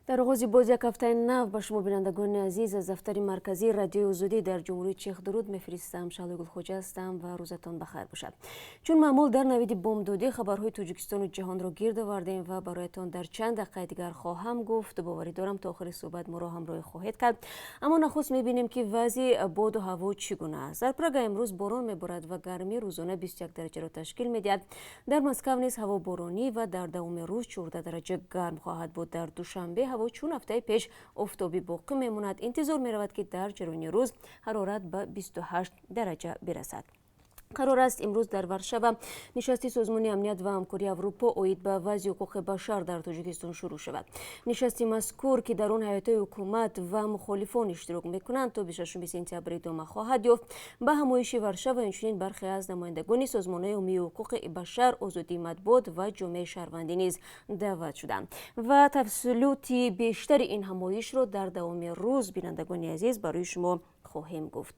در آغاز باز یک هفته نو به شما بینندگان عزیز از دفتر مرکزی رادیو آزادی در جمهوری چک درود میفرستم. شالوی گلخوجه هستم و روزتان بخیر باشد. چون معمول در نوید بامدادی خبرهای تاجیکستان و جهان را گرد آوردیم و برایتان در چند دقیقه دیگر خواهم گفت. باوری دارم تا آخر صحبت ما را همراه خواهید کرد. اما نخست میبینیم که وضع باد و هوا چگونه است. در پراگ امروز باران میبارد و گرمی روزانه 21 درجه را تشکیل میدهد. در مسکو نیز هوا بارانی و در دوام روز 14 درجه گرم خواهد بود. در دوشنبه هوا چون هفته پیش آفتابی باقی میماند. انتظار می رود که در جریان روز حرارت به 28 درجه برسد. قرار است امروز در ورشوا نشست سازمان امنیت و همکاری اروپا اوید به وضع حقوق بشر در تاجیکستان شروع شود. نشست مذکور که در آن هیئت‌های حکومت و مخالفان اشتراک میکنند تا 26 سپتامبر ادامه خواهد یافت. به همایش ورشوا همچنین برخی از نمایندگان سازمان‌های عمومی حقوق بشر، آزادی مطبوعات و جامعه شهروندی نیز دعوت شدند و تفصیلات بیشتر این همایش را در دوام روز بینندگان عزیز برای شما خواهیم گفت.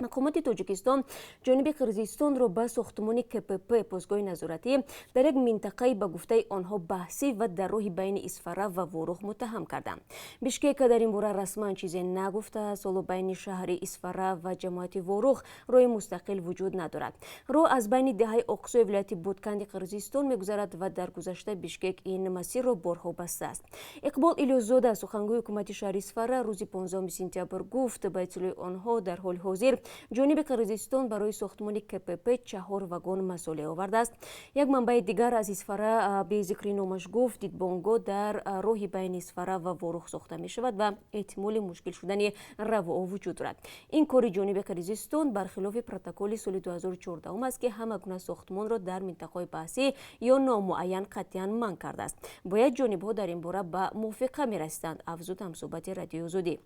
حکومت تاجیکستان جانب قرقیزستان را به ساختمان KPP پاسگاه نظارتی در یک منطقه به گفته آنها بحثی و در راه بین اسفره و وروخ متهم کردند. بیشکک در این باره رسما چیزی نگفته است. حالا بین شهر اسفره و جماعت وروخ راه مستقل وجود ندارد. راه از بین دهه اقصای ولایت بودکند قرقیزستان میگذرد و در گذشته بیشکک این مسیر را بارها بسته است. اقبال الیازاده سخنگوی حکومت شهر اسفره روز 15 سپتامبر گفت به اطلاع آنها در حال حاضر جانب قرقیزستان برای ساختمان KPP 4 واگن مسئله آورده است. یک منبع دیگر از اسفره به ذکر نامش گفت دیدبانگاه در راه بین اسفره و وروخ ساخته می شود و احتمال مشکل شدن راه وجود دارد. این کار جانب قرقیزستان برخلاف پروتکل سال 2014 است که همه گونه ساختمان را در منطقه بحثی یا نامعین قطعا منع کرده است. باید جانب‌ها در این باره به موافقه می رسیدند. افزود همصحبت رادیو آزادی.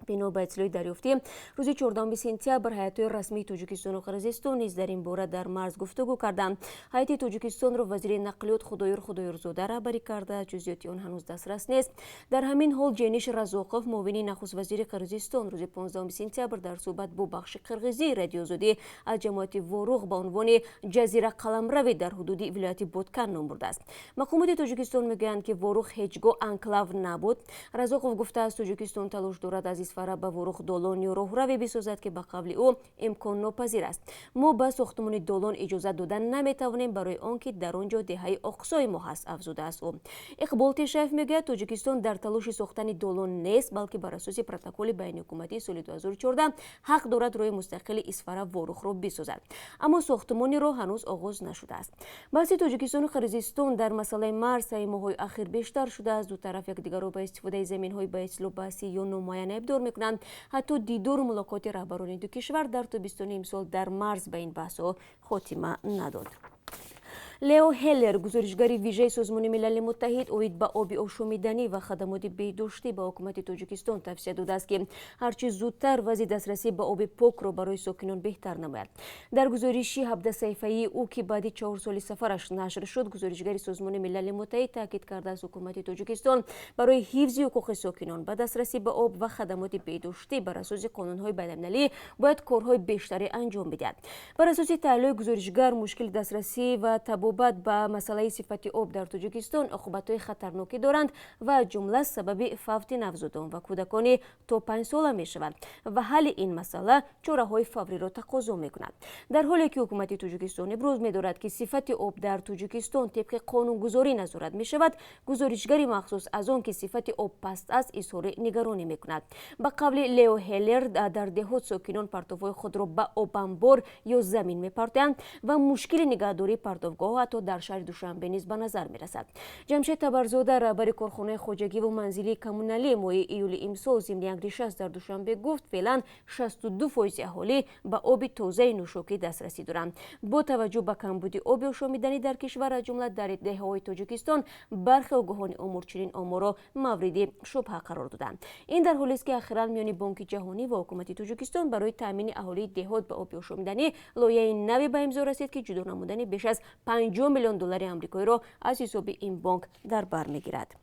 بنا به اطلاع دریافتی روز 14 سپتامبر هیئت‌های رسمی تاجیکستان و قرقیزستان نیز در این باره در مرز گفتگو کردند. هیئت تاجیکستان را وزیر نقلیات خدایورزاده رهبری کرده. جزئیات آن هنوز دسترس نیست. در همین حال جینیش رزاقوف معاون نخست وزیر قرقیزستان روز 15 سپتامبر در صحبت با بخش قرقیزی رادیو آزادی از جماعت وروخ به عنوان جزیره قلمرو در حدود ولایت بودکن نام برده است. مقامات تاجیکستان میگویند که وروخ هیچگاه انکلاو نبود. رزاقوف گفته است تاجیکستان تلاش دارد از اسفره به وروخ دالان یا راهروی بسازد که به قول او امکان ناپذیر است. ما به ساختمان دالان اجازه دادن نمیتوانیم برای آنکه در آنجا دهه اقصای ما هست. افزوده است او. اقبال تشریف میگه تاجیکستان در تلاش ساختن دالان نیست بلکه بر اساس پروتکل بین حکومتی سال 2014 حق دارد روی مستقل اسفره وروخ را بسازد. اما ساختمانی را هنوز آغاز نشده است. بحث تاجیکستان و قرقیزستان در مسئله مرز این ماه‌های اخیر بیشتر شده است. دو طرف یکدیگر را به استفاده زمین‌های به اصطلاح بحثی یا نامعین ابدار میکنند. حتی دیدار و ملاقات رهبران دو کشور در تابستان امسال در مرز به این بحث‌ها خاتمه نداد. لیو هیلر گزارشگر ویژه سازمان ملل متحد اوید به آب آشامیدنی و خدمات بهداشتی به حکومت تاجیکستان توصیه داده است که هرچه زودتر وضع دسترسی به آب پاک را برای ساکنان بهتر نماید. در گزارشی 17 صفحه‌ای او که بعد 4 سال سفرش نشر شد، گزارشگر سازمان ملل متحد تاکید کرده است حکومت تاجیکستان برای حفظ حقوق ساکنان به دسترسی به آب و خدمات بهداشتی بر اساس قانون‌های بین‌المللی باید کارهای بیشتری انجام بدهد. بر اساس تحلیل گزارشگر مشکل دسترسی و تبابت به مسئله صفت آب در تاجیکستان عقوبت‌های خطرناکی دارند و جمله سبب فوت نوزادان و کودکان تا 5 ساله می شود و حل این مسئله چاره‌های فوری را تقاضا می‌کند. در حالی که حکومت تاجیکستان ابراز می‌دارد که صفت آب در تاجیکستان طبق قانونگذاری نظارت می‌شود، گزارشگری مخصوص از آن که صفت آب پست است اظهار نگرانی می‌کند. به قول لیو هیلر در دهات ساکنان پرتوهای خود را به آب انبار یا زمین می‌پرتند و مشکل نگهداری پرتوگاه حتی در شهر دوشنبه نیز به نظر می‌رسد. جمشید تبرزاده رهبر کارخانه خواجگی و منزلی کمونالی ماه ایول امسال ضمن یک نشست در دوشنبه گفت فعلا 62% اهالی به آب تازه نوشابه دسترسی دارند. با توجه به کمبود آب آشامیدنی در کشور از جمله در دهه‌های تاجیکستان برخی آگاهان امور چنین آمار را مورد شبهه قرار دادند. این در حالی است که اخیراً میان بانک جهانی و حکومت تاجیکستان برای تامین اهالی دهات به آب آشامیدنی لایحه نوی به امضا رسید که جدا نمودن بیش از 50 میلیون دلار آمریکایی را از حساب این بانک در بر میگیرد.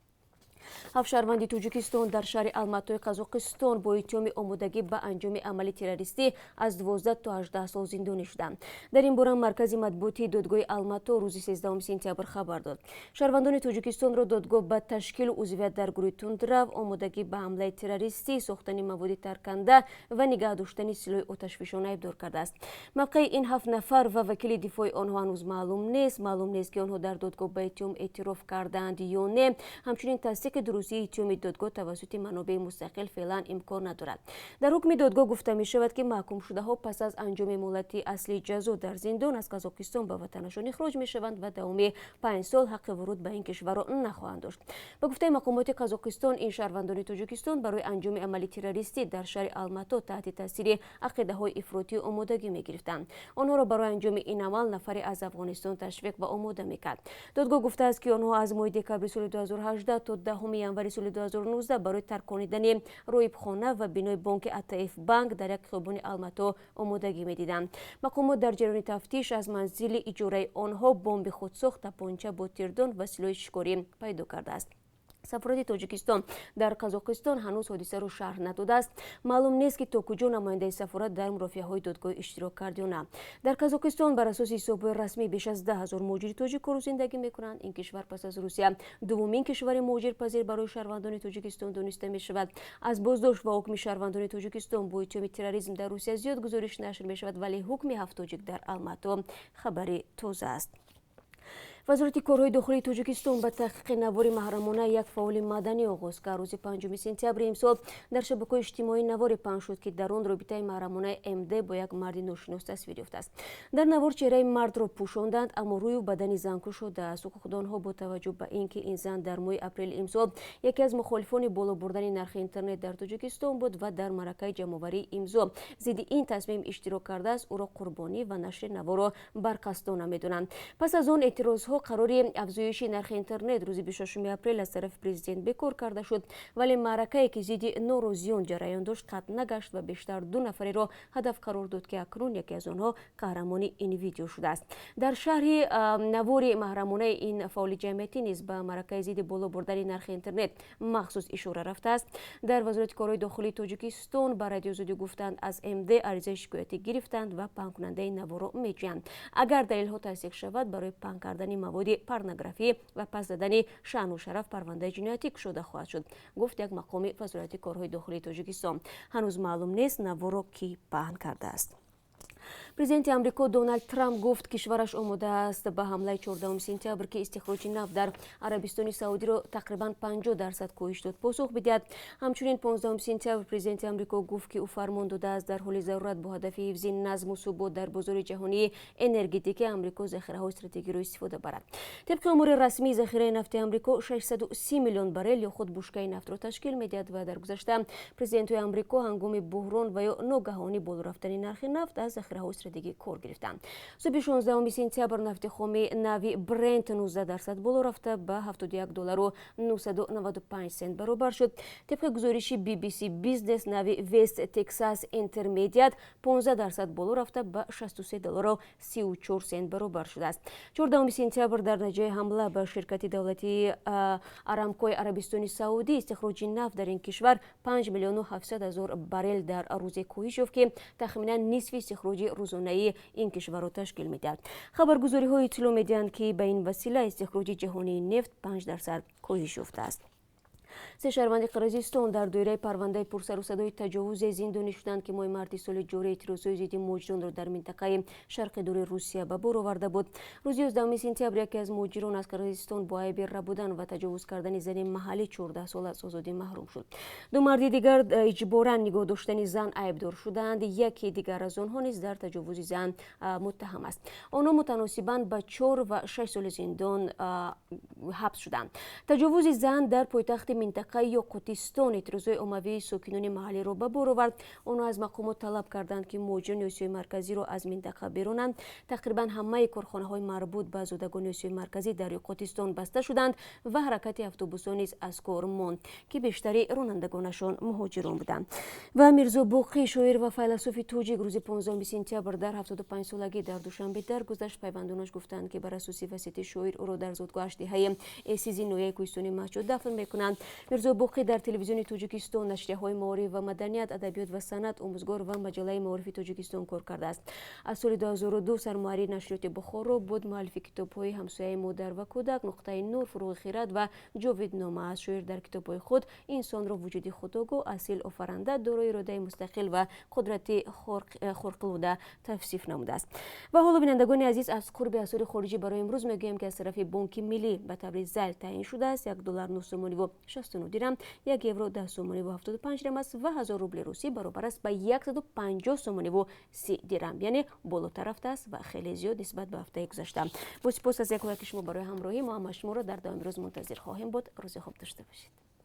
7 شهروند توجیکستان در شهر الماتوی قزاقستان با اتهام آمادگی به انجام عمل تروریستی از 12 تا 18 سال زندانی شدند. در این باره مرکز مطبوعاتی دادگاه الماتو روز 13 سپتامبر خبر داد. شهروندان توجیکستان را دادگاه به تشکیل عضویت در گروه تندرو، آمادگی به حمله تروریستی، ساختن مواد ترکننده و نگاه داشتن سلاح آتشفشان ایبدار کرده است. موقع این 7 نفر و وکیل دفاع آنها هنوز معلوم نیست که آنها در دادگاه به اتهام اعتراف کردند یا نه. همچنین تصدیق درستی اتهام دادگاه توسط منابع مستقل فعلا امکان ندارد. در حکم دادگاه گفته می شود که محکوم شده ها پس از انجام مهلت اصلی جزا در زندان از قزاقستان به وطنشان اخراج می شوند و دوام 5 سال حق ورود به این کشور را نخواهند داشت. به گفته مقامات قزاقستان، این شهروندان توجیکستان برای انجام عمل تروریستی در شهر الماتو تحت تاثیر عقیده های افراطی آمادگی می گرفتند. آنها را برای انجام این عمل نفری از افغانستان تشویق و آماده می کرد. دادگاه گفته است که آنها از ماه دکامبر سال 2018 تا 10 ژانویه سال 2019 برای ترکاندن رویبخانه و بنای بانک اتف بانک در یک خیابان الماتو آمادگی می‌دیدند. مقامات در جریان تفتیش از منزل اجاره آنها بمب خودساخت، تپانچه با تیردان و سلاح شکاری پیدا کرده است. سفارت تاجیکستان در قزاقستان هنوز حادثه را شرح نداده است. معلوم نیست که تا کجا نماینده سفارت در مرافعه‌های دادگاه اشتراک کرد یا نه. در قزاقستان بر اساس حساب‌های رسمی بیش از 10,000 مهاجر تاجیک زندگی می‌کنند. این کشور پس از روسیه دومین کشور مهاجرپذیر برای شهروندان تاجیکستان دانسته می‌شود. از بازداشت و حکم شهروندان تاجیکستان با اتهام تروریسم در روسیه زیاد گزارش نشر می‌شود، ولی حکم 7 تاجیک در الماتو خبری تازه است. وزارت کارهای داخلی تاجیکستان به تحقیق نوار محرمانه یک فعال مدنی آغاز کرد. روز 5 سپتامبر امسال در شبکه‌های اجتماعی نوار پخش شد که در آن رابطه محرمانه MD با یک مرد ناشناس تصویر یافته است. در نوار چهره مرد را پوشاندند، اما روی و بدن زن کشوده است. حقوقدانها با توجه به اینکه این زن در ماه اپریل امسال یکی از مخالفان بالا بردن نرخ اینترنت در تاجیکستان بود و در معرکه جمع‌آوری امضا ضد این تصمیم اشتراک کرده است، او را قربانی و نشر نوار را برقصدانه می‌دانند. پس از آن اعتراضها قرار افزایش نرخ اینترنت روز 26 اپریل از طرف پرزیدنت بکار کرده شد، ولی معرکه‌ای که ضد ناراضیان جریان داشت قطع نگشت و بیشتر 2 نفری را هدف قرار داد که اکنون یکی از آنها قهرمان این ویدیو شده است. در شهر نوار محرمانه این فعال جمعیتی نیز به معرکه ضد بالا بردن نرخ اینترنت مخصوص اشاره رفته است. در وزارت کارهای داخلی تاجیکستان به رادیو زودی گفتند از MD عریضه شکایتی گرفتند و پهن کننده نوار را می‌جویند. اگر دلیل‌ها تصدیق شود برای پهن کردن مواد پورنوگرافی و پس دادن شأن و شرف پرونده جنایتی گشوده خواهد شد، گفت یک مقام وزارت کارهای داخلی تاجیکستان. هنوز معلوم نیست نوار را کی پهن کرده است. پرزیدنت آمریکا دونالد ترامپ گفت کشورش آماده است به حمله 14 سپتامبر که استخراج نفت در عربستان سعودی را تقریبا 50% کاهش داد پاسخ بدهد. همچنین 15 سپتامبر پرزیدنت آمریکا گفت که او فرمان داده است در حال ضرورت با هدف حفظ نظم و ثبات در بازار جهانی انرژتیک آمریکا ذخیره‌های استراتژیکی را استفاده برد. طبق امور رسمی ذخیره نفت آمریکا 630 میلیون بارل یا خود بشکه نفت را تشکیل می‌دهد و در گذشته پرزیدنت آمریکا هنگام بحران و یا ناگهانی بالا رفتن نرخ نفت از ذخیره‌های استراتژیکی کار گرفتند. صبح 16 سپتامبر نفت خام نوی برنت 19% بالا رفته به $71.995 برابر شد. طبق گزارش BBC بیزنس نوی وست تگزاس اینترمدیت 15% بالا رفته به $63.34 برابر شده است. 14 سپتامبر در نتیجه حمله به شرکت دولتی آرامکو عربستان سعودی استخراج نفت در این کشور 5,700,000 بارل در روز کاهش یافت که تخمینا نصف استخراج روزانه این کشور را تشکیل می‌دهد. خبرگزاری‌ها اطلاع می‌دهند که به این وسیله استخراج جهانی نفت 5% کاهش یافته است. 3 شهروند قرقیزستان در دایره پرونده پرسر و صدای تجاوز زندانی شدند که ماه مارس سال جاری اعتراضهای ضد مهاجران را در منطقه شرق دور روسیه به بار آورده بود. روز 11 سپتامبر یکی از مهاجران از قرقیزستان با عیب ربودن و تجاوز کردن زن محلی 14 ساله از آزادی محروم شد. 2 مرد دیگر اجباراً نگاه داشتن زن عیبدار شدند. یکی دیگر از آنها نیز در تجاوز زن متهم است. آنها متناسباً به 4 و 6 سال زندان حبس شدند. تجاوز زن در پایتخت منطقه یاقوتستان اعتراضهای عمومی ساکنان محلی را به بار آورد. آنها از مقامات طلب کردند که مهاجران آسیای مرکزی را از منطقه بیرونند. تقریبا همه کارخانه‌های مربوط به زادگان آسیای مرکزی در یاقوتستان بسته شدند و حرکت اتوبوس‌ها نیز از کار ماند که بیشتری رانندگانشان مهاجران بودند. و میرزا باقی شاعر و فیلسوف تاجیک روز 15 سپتامبر در 75 سالگی در دوشنبه درگذشت. پیوندانش گفتند که بر اساس وصیت شاعر او را در زادگاه اشتهای سیزی نویه کوهستانی مشهد دفن می‌کنند. мирзо боқӣ дар телевизиони тоҷикистон, нашрияҳои маориф ва маданият, адабиёт ва санъат, омӯзгор ва маҷаллаи маорифи тоҷикистон кор кардааст. аз соли 2002 сармуҳаррiri нашриёти бухоро буд. муаллифи китобҳои ҳамсояи модар ва кӯдак, нуқтаи нур, фуруғи хират ва ҷовиднома аст. шоир дар китобҳои худ инсонро вуҷуди худогоҳ, асил, офаранда, дорои иродаи мустақил ва қудрати хорқилуда тавсиф намудааст. ва ҳоло бинандагони азиз, аз қурби асъори хориҷӣ барои имрӯз мегӯям ки аз тарафи Бонки миллӣ ба таври зайл таъин шудааст. $1 9 сомониву 69 дирам, 1 евро 10 сомониву 75 дирам аст ва 1000 рубли русӣ баробар аст ба 150 сомониву 30 дирам, яъне болотар рафтааст ва хеле зиёд нисбат ба ҳафтаи гузашта. бо сипос аз якҳояки шумо барои ҳамроҳӣ. мо ҳама шуморо дар давоми рӯз мунтазир хоҳем буд. рӯзи хуб дошта бошед.